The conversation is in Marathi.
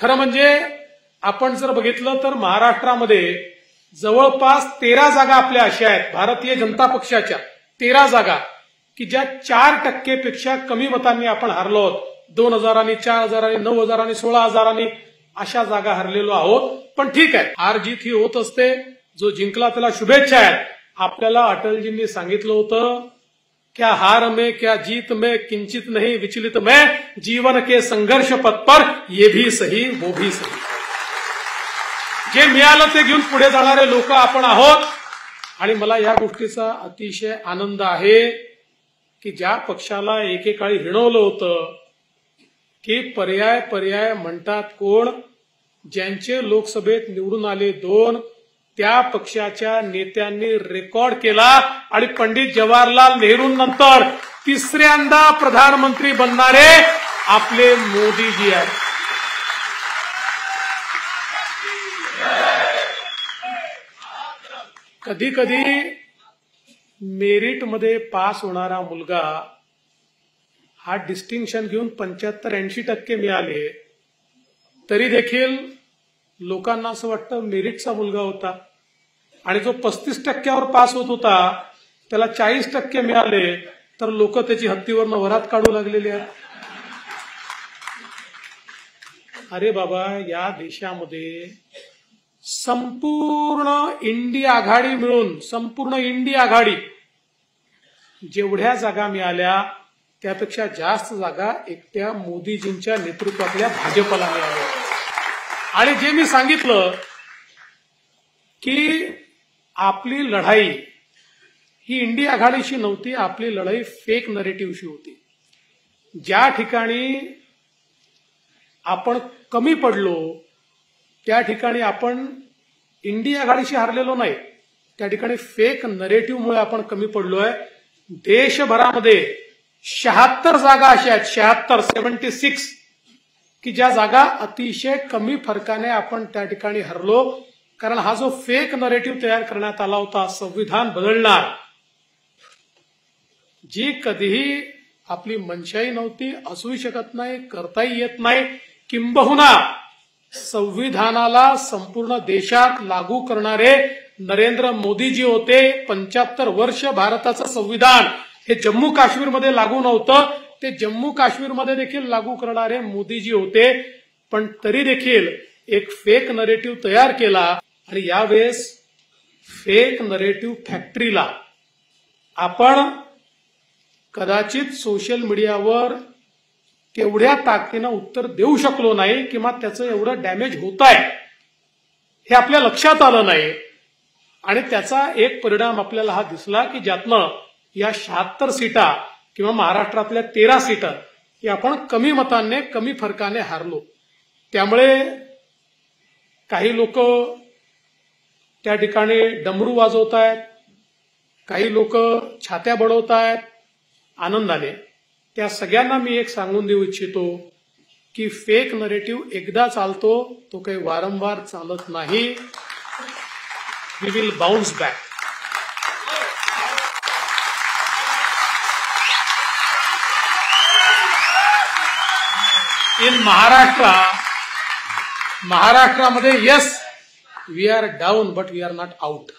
खरं म्हणजे आपण जर बघितलं तर महाराष्ट्रामध्ये जवळपास 13 जागा आपल्या अशा आहेत भारतीय जनता पक्षाच्या 13 जागा की ज्या 4% पेक्षा कमी मतांनी आपण हरलो आहोत. 2000, 4000, 9000, 16000 अशा जागा हरलेलो आहोत. पण ठीक आहे, हार जीत ही होत असते. जो जिंकला त्याला शुभेच्छा आहेत. आपल्याला अटलजींनी सांगितलं होतं, क्या हार में क्या जीत में किंचित नहीं विचलित मैं, जीवन के संघर्ष पथ पर ये भी सही वो भी सही. जे मिळालं ते घेऊन पुढे जाणारे लोक आपण आहोत. आणि मला या गोष्टीचा अतिशय आनंद आहे की ज्या पक्षाला एकेकाळी हिणवलं होतं की पर्याय म्हणतात कोण, ज्यांचे लोकसभेत निवडून आले 2 त्या पक्षाच्या नेत्यांनी रेकॉर्ड केला आणि पंडित जवाहरलाल नेहरूंनंतर तिसऱ्यांदा प्रधानमंत्री बनणारे आपले मोदीजी आहेत. कधी कधी मेरिटमध्ये पास होणारा मुलगा हा डिस्टिंक्शन घेऊन 75-80% मिळाले तरी देखील लोकांना असं वाटतं मेरिटचा मुलगा होता. आणि जो 35% पास होत होता त्याला 40% मिळाले तर लोक त्याची हत्तीवरनं वरात काढू लागलेली आहेत. अरे बाबा, या देशामध्ये संपूर्ण इंडिया आघाडी मिळून संपूर्ण इंडिया आघाडी जेवढ्या जागा मिळाल्या त्यापेक्षा जास्त जागा एकट्या मोदीजींच्या नेतृत्वातल्या भाजपला मिळाल्या. आणि जे मी सांगितलं की आपली लढाई ही इंडिया आघाडीशी नव्हती, आपली लढाई फेक नरेटिव्हशी होती. ज्या ठिकाणी आपण कमी पडलो त्या ठिकाणी आपण इंडिया आघाडीशी हारलेलो नाही, त्या ठिकाणी फेक नरेटिव्हमुळे आपण कमी पडलोय. देशभरामध्ये 76 जागा अशा आहेत, 76 की ज्या जागा अतिशय कमी फरकाने आपण त्या ठिकाणी हरलो. कारण हा जो फेक नरेटिव्ह तयार करण्यात आला होता, संविधान बदलणार, जी कधीही आपली मनशाही नव्हती, असूही शकत नाही, करताही येत नाही. किंबहुना संविधानाला संपूर्ण देशात लागू करणारे नरेंद्र मोदीजी होते. 75 वर्ष भारताचं संविधान हे जम्मू काश्मीरमध्ये लागू नव्हतं, ते जम्मू काश्मीरमध्ये देखील लागू करणारे मोदीजी होते. पण तरी देखील एक फेक नरेटिव्ह तयार केला आणि यावेळेस फेक नरेटिव्ह फॅक्टरीला आपण कदाचित सोशल मीडियावर तेवढ्या ताकदीनं उत्तर देऊ शकलो नाही किंवा त्याचं एवढं डॅमेज होत आहे हे आपल्या लक्षात आलं नाही. आणि त्याचा एक परिणाम आपल्याला हा दिसला की ज्यातनं या 76 सीटा किंवा महाराष्ट्रातल्या 13 सीटा ही आपण कमी मतांनी कमी फरकाने हारलो. त्यामुळे काही लोक त्या ठिकाणी डमरू वाजवत आहेत, काही लोक छात्या बडवत आहेत आनंदाने. त्या सगळ्यांना मी एक सांगून देऊ इच्छितो की फेक नरेटिव्ह एकदा चालतो, तो काही वारंवार चालत नाही. We will bounce back. In महाराष्ट्रामध्ये yes we are down but we are not out.